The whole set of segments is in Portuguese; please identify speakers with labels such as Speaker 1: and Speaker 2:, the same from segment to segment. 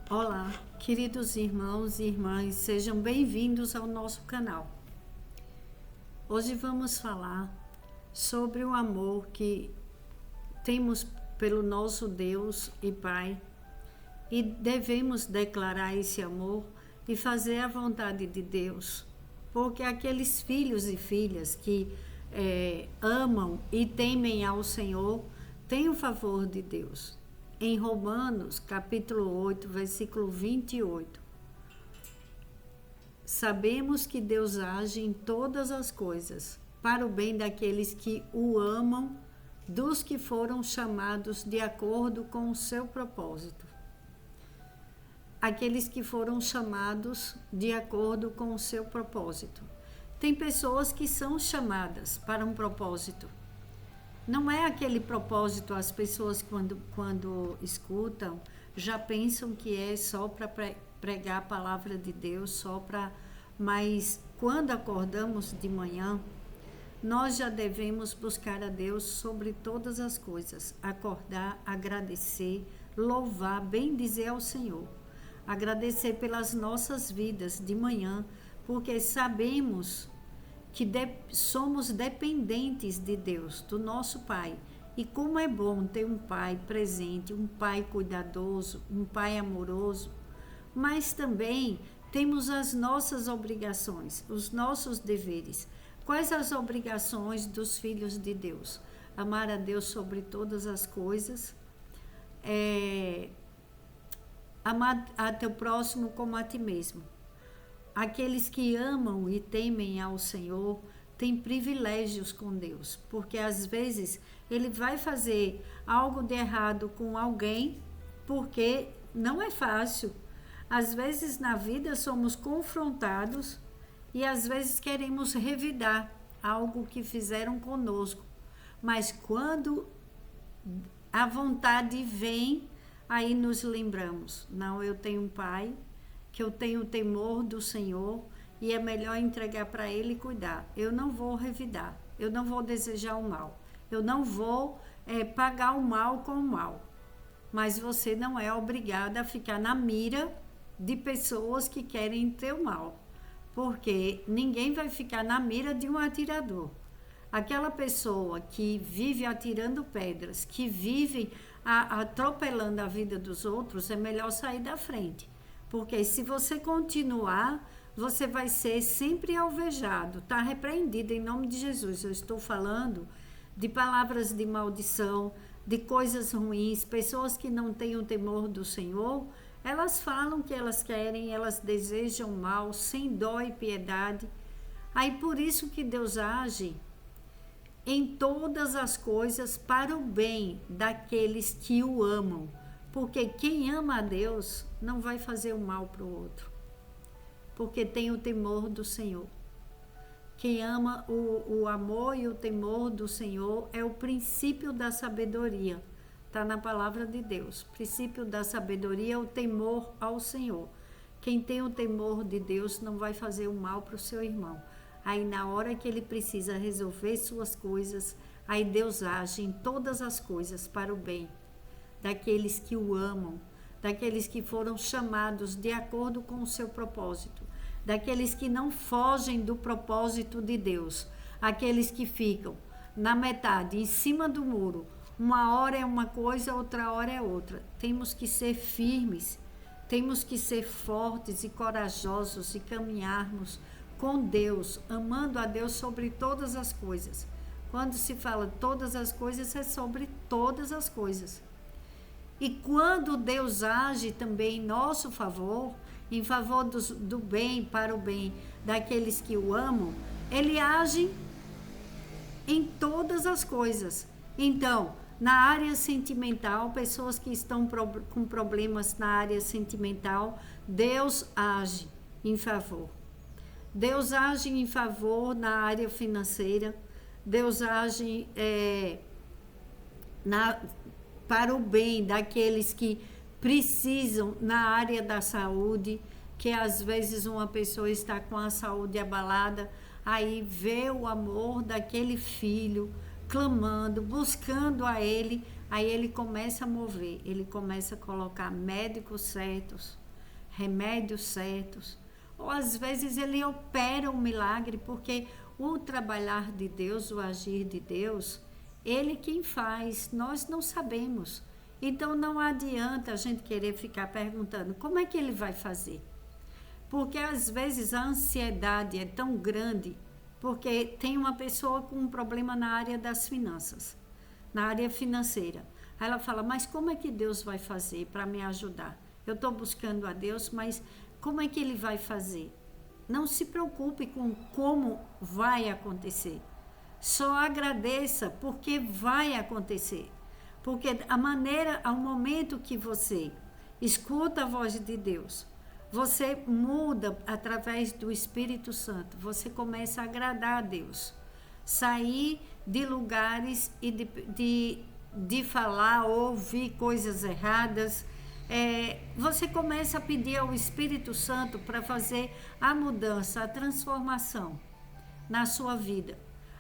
Speaker 1: Olá, queridos irmãos e irmãs, sejam bem-vindos ao nosso canal. Hoje vamos falar sobre o amor que temos pelo nosso Deus e Pai e devemos declarar esse amor e fazer a vontade de Deus, porque aqueles filhos e filhas que amam e temem ao Senhor têm o favor de Deus. Em Romanos, capítulo 8, versículo 28. Sabemos que Deus age em todas as coisas, para o bem daqueles que o amam, dos que foram chamados de acordo com o seu propósito. Aqueles que foram chamados de acordo com o seu propósito. Tem pessoas que são chamadas para um propósito. Não é aquele propósito, as pessoas quando escutam, já pensam que é só para pregar a palavra de Deus, mas quando acordamos de manhã, nós já devemos buscar a Deus sobre todas as coisas, acordar, agradecer, louvar, bendizer ao Senhor, agradecer pelas nossas vidas de manhã, porque sabemos que somos dependentes de Deus, do nosso Pai. E como é bom ter um Pai presente, um Pai cuidadoso, um Pai amoroso. Mas também temos as nossas obrigações, os nossos deveres. Quais as obrigações dos filhos de Deus? Amar a Deus sobre todas as coisas, amar a teu próximo como a ti mesmo. Aqueles que amam e temem ao Senhor têm privilégios com Deus, porque às vezes Ele vai fazer algo de errado com alguém, porque não é fácil. Às vezes na vida somos confrontados e às vezes queremos revidar algo que fizeram conosco, mas quando a vontade vem, aí nos lembramos, não, eu tenho um Pai, que eu tenho o temor do Senhor e é melhor entregar para Ele e cuidar. Eu não vou revidar, eu não vou desejar o mal, eu não vou pagar o mal com o mal. Mas você não é obrigada a ficar na mira de pessoas que querem ter o mal, porque ninguém vai ficar na mira de um atirador. Aquela pessoa que vive atirando pedras, que vive atropelando a vida dos outros, é melhor sair da frente. Porque se você continuar, você vai ser sempre alvejado. Está repreendido em nome de Jesus. Eu estou falando de palavras de maldição, de coisas ruins. Pessoas que não têm o temor do Senhor, elas falam que elas querem, elas desejam mal, sem dó e piedade. Aí por isso que Deus age em todas as coisas para o bem daqueles que o amam. Porque quem ama a Deus não vai fazer o mal para o outro, porque tem o temor do Senhor. Quem ama o amor e o temor do Senhor é o princípio da sabedoria. Está na palavra de Deus. O princípio da sabedoria é o temor ao Senhor. Quem tem o temor de Deus não vai fazer o mal para o seu irmão. Aí na hora que ele precisa resolver suas coisas, aí Deus age em todas as coisas para o bem daqueles que o amam, daqueles que foram chamados de acordo com o seu propósito, daqueles que não fogem do propósito de Deus, aqueles que ficam na metade, em cima do muro, uma hora é uma coisa, outra hora é outra. Temos que ser firmes, temos que ser fortes e corajosos e caminharmos com Deus, amando a Deus sobre todas as coisas. Quando se fala todas as coisas, é sobre todas as coisas. E quando Deus age também em nosso favor, em favor do bem, para o bem daqueles que o amam, Ele age em todas as coisas. Então, na área sentimental, pessoas que estão com problemas na área sentimental, Deus age em favor. Deus age em favor na área financeira, Deus age para o bem daqueles que precisam na área da saúde, que às vezes uma pessoa está com a saúde abalada, aí vê o amor daquele filho clamando, buscando a Ele, Aí ele começa a mover, ele começa a colocar médicos certos, remédios certos, ou às vezes ele opera um milagre, porque o trabalhar de Deus, o agir de Deus, ele quem faz, nós não sabemos. Então não adianta a gente querer ficar perguntando como é que ele vai fazer. Porque às vezes a ansiedade é tão grande, porque tem uma pessoa com um problema na área das finanças, na área financeira. Aí ela fala, mas como é que Deus vai fazer para me ajudar? Eu estou buscando a Deus, mas como é que Ele vai fazer? Não se preocupe com como vai acontecer. Só agradeça porque vai acontecer. Porque a maneira, ao momento que você escuta a voz de Deus, você muda através do Espírito Santo, você começa a agradar a Deus. Sair de lugares e de falar, ouvir coisas erradas. Você começa a pedir ao Espírito Santo para fazer a mudança, a transformação na sua vida.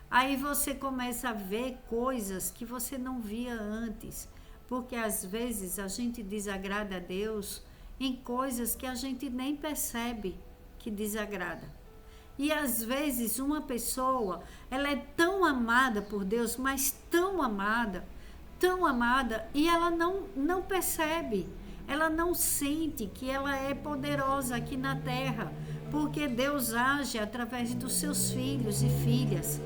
Speaker 1: Aí você começa a ver coisas que você não via antes, porque às vezes a gente desagrada a Deus em coisas que a gente nem percebe que desagrada. E às vezes uma pessoa, ela é tão amada por Deus, mas tão amada, e ela não percebe, ela não sente que ela é poderosa aqui na terra, porque Deus age através dos seus filhos e filhas.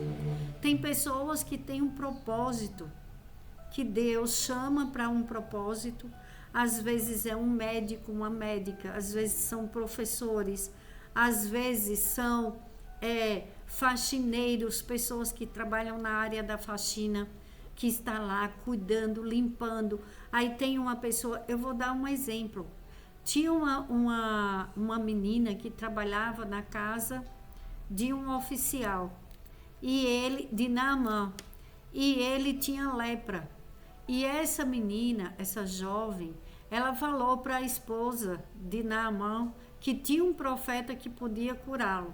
Speaker 1: Tem pessoas que têm um propósito, que Deus chama para um propósito. Às vezes é um médico, uma médica, às vezes são professores, às vezes são faxineiros, pessoas que trabalham na área da faxina, que está lá cuidando, limpando. Aí tem uma pessoa, eu vou dar um exemplo. Tinha uma menina que trabalhava na casa de um oficial, e ele, de Naamã, e ele tinha lepra. E essa menina, essa jovem, ela falou para a esposa de Naamã que tinha um profeta que podia curá-lo.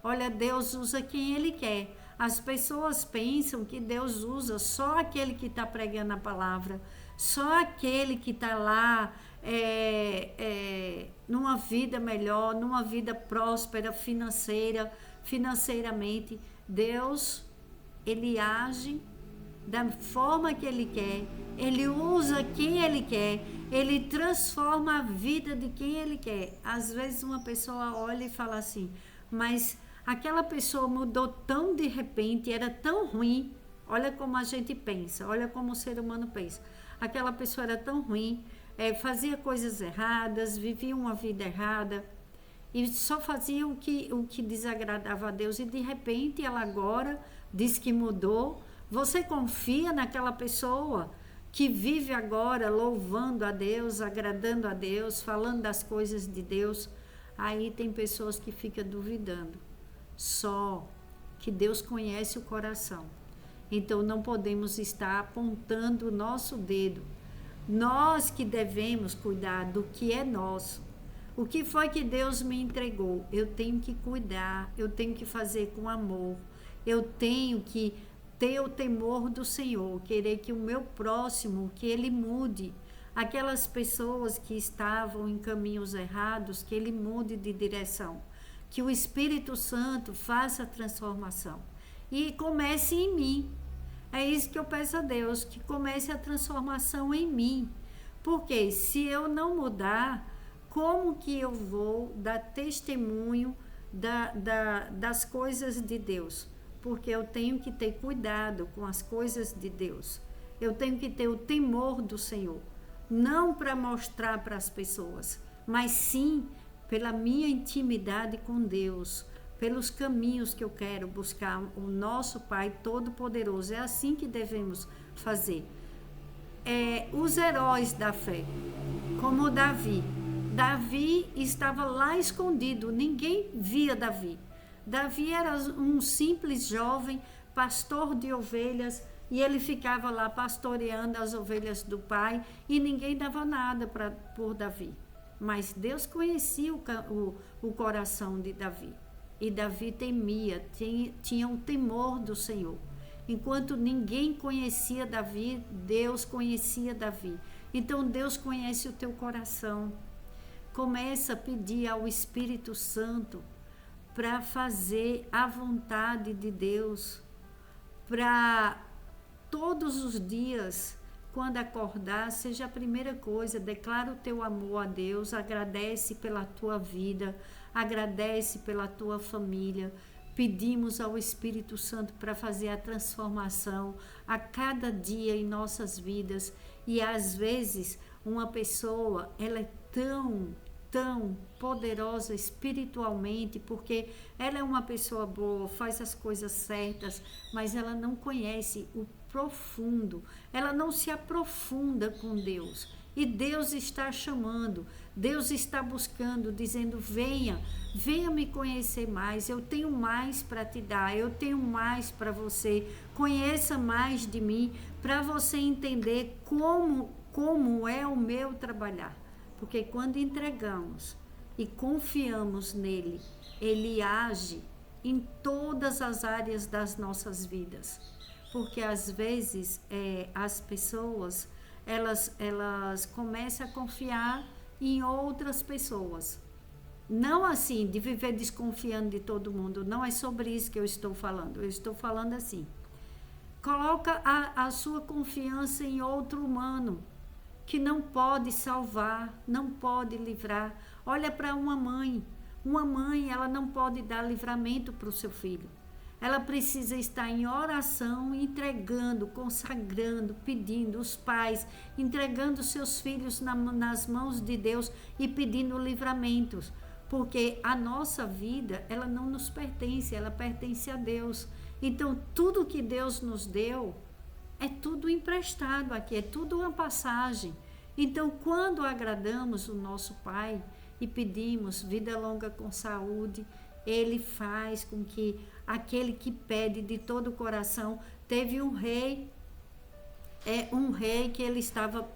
Speaker 1: Olha, Deus usa quem Ele quer. As pessoas pensam que Deus usa só aquele que está pregando a palavra, só aquele que está lá numa vida melhor, numa vida próspera, financeiramente. Deus, Ele age da forma que Ele quer, Ele usa quem Ele quer, Ele transforma a vida de quem Ele quer. Às vezes uma pessoa olha e fala assim, mas aquela pessoa mudou tão de repente, era tão ruim. Olha como a gente pensa, olha como o ser humano pensa. Aquela pessoa era tão ruim, fazia coisas erradas, vivia uma vida errada, e só fazia o que desagradava a Deus, e de repente ela agora diz que mudou. Você confia naquela pessoa que vive agora louvando a Deus, agradando a Deus, falando das coisas de Deus? Aí tem pessoas que ficam duvidando. Só que Deus conhece o coração. Então não podemos estar apontando o nosso dedo. Nós que devemos cuidar do que é nosso. O que foi que Deus me entregou? Eu tenho que cuidar, eu tenho que fazer com amor, eu tenho que ter o temor do Senhor, querer que o meu próximo, que ele mude. Aquelas pessoas que estavam em caminhos errados, que ele mude de direção. Que o Espírito Santo faça a transformação. E comece em mim. É isso que eu peço a Deus, que comece a transformação em mim. Porque se eu não mudar, como que eu vou dar testemunho das coisas de Deus? Porque eu tenho que ter cuidado com as coisas de Deus. Eu tenho que ter o temor do Senhor. Não para mostrar para as pessoas, mas sim pela minha intimidade com Deus, pelos caminhos que eu quero buscar o nosso Pai Todo-Poderoso. É assim que devemos fazer. Os heróis da fé, como Davi. Davi estava lá escondido, ninguém via Davi. Davi era um simples jovem, pastor de ovelhas, e ele ficava lá pastoreando as ovelhas do pai, e ninguém dava nada por Davi. Mas Deus conhecia o coração de Davi. E Davi temia, tinha o temor do Senhor. Enquanto ninguém conhecia Davi, Deus conhecia Davi. Então Deus conhece o teu coração. Começa a pedir ao Espírito Santo para fazer a vontade de Deus, para todos os dias, quando acordar, seja a primeira coisa, declara o teu amor a Deus, agradece pela tua vida, agradece pela tua família. Pedimos ao Espírito Santo para fazer a transformação a cada dia em nossas vidas. E às vezes uma pessoa, ela é tão poderosa espiritualmente, porque ela é uma pessoa boa, faz as coisas certas, mas ela não conhece o profundo, ela não se aprofunda com Deus. E Deus está chamando, Deus está buscando, dizendo: venha me conhecer mais, eu tenho mais para te dar, eu tenho mais para você, conheça mais de mim, para você entender como é o meu trabalhar. Porque quando entregamos e confiamos nele, ele age em todas as áreas das nossas vidas. Porque às vezes as pessoas, elas começam a confiar em outras pessoas. Não assim, de viver desconfiando de todo mundo, não é sobre isso que eu estou falando. Eu estou falando assim, coloca a sua confiança em outro humano, que não pode salvar, não pode livrar. Olha para uma mãe, ela não pode dar livramento para o seu filho. Ela precisa estar em oração, entregando, consagrando, pedindo. Os pais, entregando seus filhos nas mãos de Deus e pedindo livramentos. Porque a nossa vida, ela não nos pertence, ela pertence a Deus. Então, tudo que Deus nos deu, é tudo emprestado aqui, é tudo uma passagem. Então, quando agradamos o nosso Pai e pedimos vida longa com saúde, Ele faz com que aquele que pede de todo o coração. Teve um rei que ele estava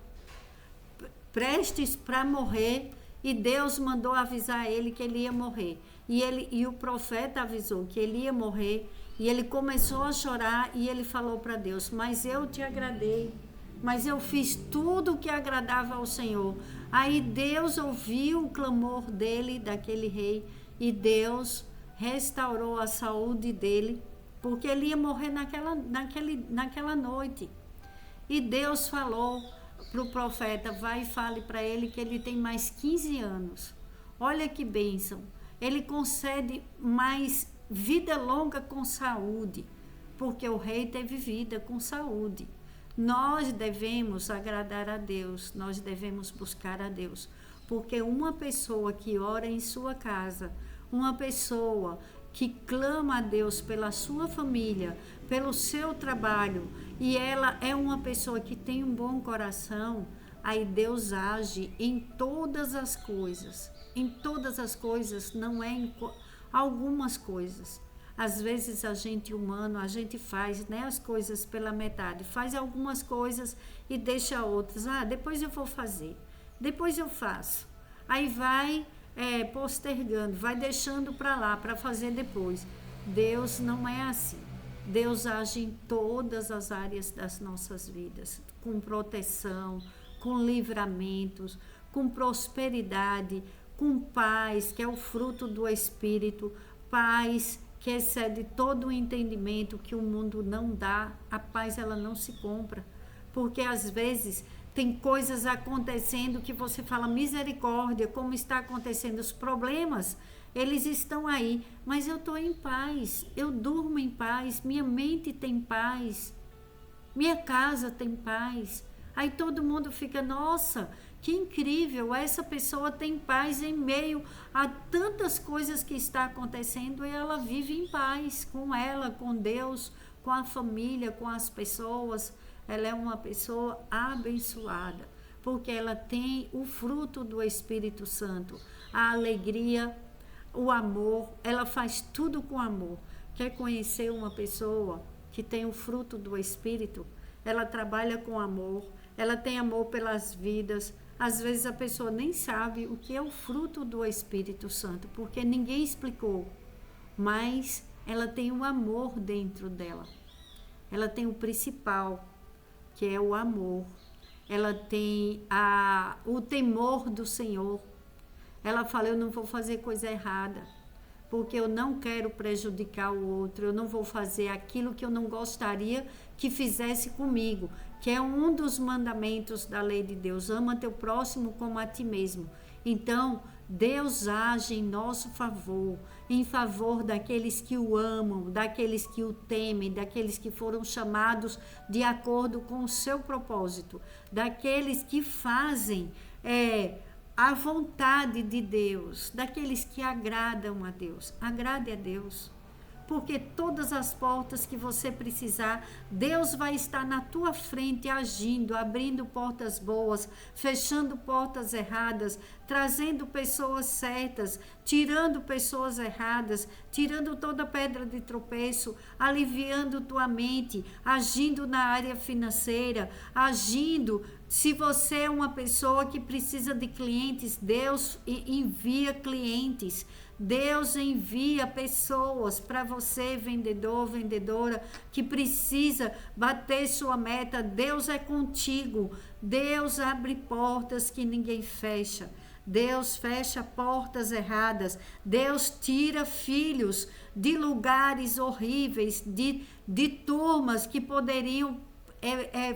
Speaker 1: prestes para morrer e Deus mandou avisar ele que ele ia morrer. E o profeta avisou que ele ia morrer. E ele começou a chorar e ele falou para Deus: mas eu te agradei, mas eu fiz tudo o que agradava ao Senhor. Aí Deus ouviu o clamor dele, daquele rei, e Deus restaurou a saúde dele, porque ele ia morrer naquela noite. E Deus falou para o profeta: vai e fale para ele que ele tem mais 15 anos. Olha que bênção, ele concede mais vida longa com saúde, porque o rei teve vida com saúde. Nós devemos agradar a Deus, nós devemos buscar a Deus, porque uma pessoa que ora em sua casa, uma pessoa que clama a Deus pela sua família, pelo seu trabalho, e ela é uma pessoa que tem um bom coração, aí Deus age em todas as coisas. Em todas as coisas, não é em algumas coisas. Às vezes a gente humano, a gente faz, né, as coisas pela metade, faz algumas coisas e deixa outras. Depois eu vou fazer, depois eu faço. Aí vai postergando, vai deixando para lá, para fazer depois. Deus não é assim. Deus age em todas as áreas das nossas vidas, com proteção, com livramentos, com prosperidade, com paz, que é o fruto do Espírito, paz que excede todo o entendimento, que o mundo não dá. A paz, ela não se compra, porque às vezes tem coisas acontecendo que você fala: misericórdia, como está acontecendo, os problemas, eles estão aí, mas eu estou em paz, eu durmo em paz, minha mente tem paz, minha casa tem paz. Aí todo mundo fica: nossa, que incrível, essa pessoa tem paz em meio a tantas coisas que está acontecendo, e ela vive em paz com ela, com Deus, com a família, com as pessoas. Ela é uma pessoa abençoada, porque ela tem o fruto do Espírito Santo, a alegria, o amor. Ela faz tudo com amor. Quer conhecer uma pessoa que tem o fruto do Espírito? Ela trabalha com amor, ela tem amor pelas vidas. Às vezes a pessoa nem sabe o que é o fruto do Espírito Santo, porque ninguém explicou, mas ela tem um amor dentro dela. ela tem o principal, que é o amor. Ela tem o temor do Senhor. Ela fala, eu não vou fazer coisa errada, porque eu não quero prejudicar o outro, eu não vou fazer aquilo que eu não gostaria que fizesse comigo, que é um dos mandamentos da lei de Deus, ama teu próximo como a ti mesmo. Então, Deus age em nosso favor, em favor daqueles que o amam, daqueles que o temem, daqueles que foram chamados de acordo com o seu propósito, daqueles que fazem a vontade de Deus, daqueles que agradam a Deus. Agrade a Deus, porque todas as portas que você precisar, Deus vai estar na tua frente agindo, abrindo portas boas, fechando portas erradas, trazendo pessoas certas, tirando pessoas erradas, tirando toda pedra de tropeço, aliviando tua mente, agindo na área financeira, agindo. Se você é uma pessoa que precisa de clientes, Deus envia clientes. Deus envia pessoas para você, vendedor, vendedora, que precisa bater sua meta. Deus é contigo. Deus abre portas que ninguém fecha. Deus fecha portas erradas. Deus tira filhos de lugares horríveis, de turmas que poderiam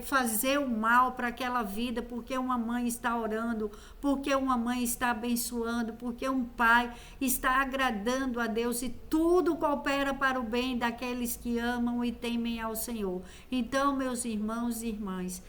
Speaker 1: fazer o mal para aquela vida, porque uma mãe está orando, porque uma mãe está abençoando, porque um pai está agradando a Deus, e tudo coopera para o bem daqueles que amam e temem ao Senhor. Então, meus irmãos e irmãs,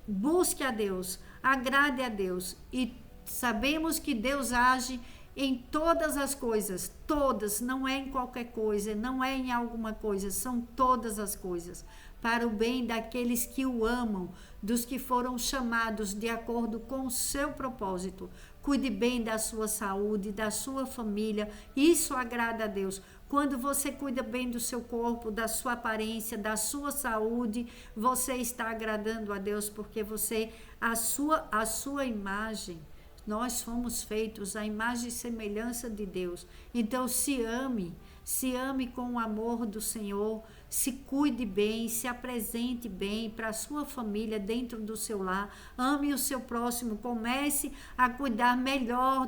Speaker 1: busque a Deus, agrade a Deus, e sabemos que Deus age em todas as coisas, todas, não é em qualquer coisa, não é em alguma coisa, são todas as coisas, para o bem daqueles que o amam, dos que foram chamados de acordo com o seu propósito. Cuide bem da sua saúde, da sua família, isso agrada a Deus. Quando você cuida bem do seu corpo, da sua aparência, da sua saúde, você está agradando a Deus, porque a sua imagem, nós fomos feitos à imagem e semelhança de Deus. Então se ame com o amor do Senhor, se cuide bem, se apresente bem para a sua família dentro do seu lar, ame o seu próximo, comece a cuidar melhor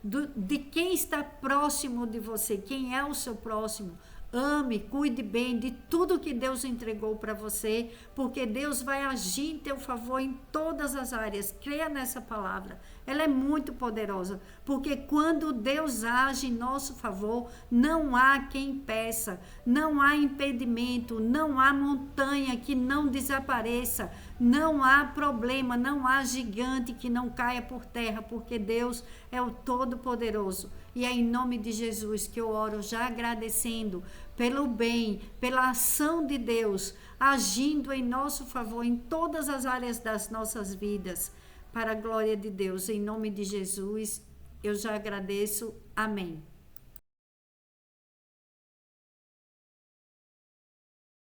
Speaker 1: de quem está próximo de você, quem é o seu próximo. Ame, cuide bem de tudo que Deus entregou para você, porque Deus vai agir em teu favor em todas as áreas. Creia nessa palavra, ela é muito poderosa, porque quando Deus age em nosso favor, não há quem peça, não há impedimento, não há montanha que não desapareça, não há problema, não há gigante que não caia por terra, porque Deus é o Todo-Poderoso. E é em nome de Jesus que eu oro, já agradecendo pelo bem, pela ação de Deus, agindo em nosso favor em todas as áreas das nossas vidas, para a glória de Deus. Em nome de Jesus, eu já agradeço. Amém.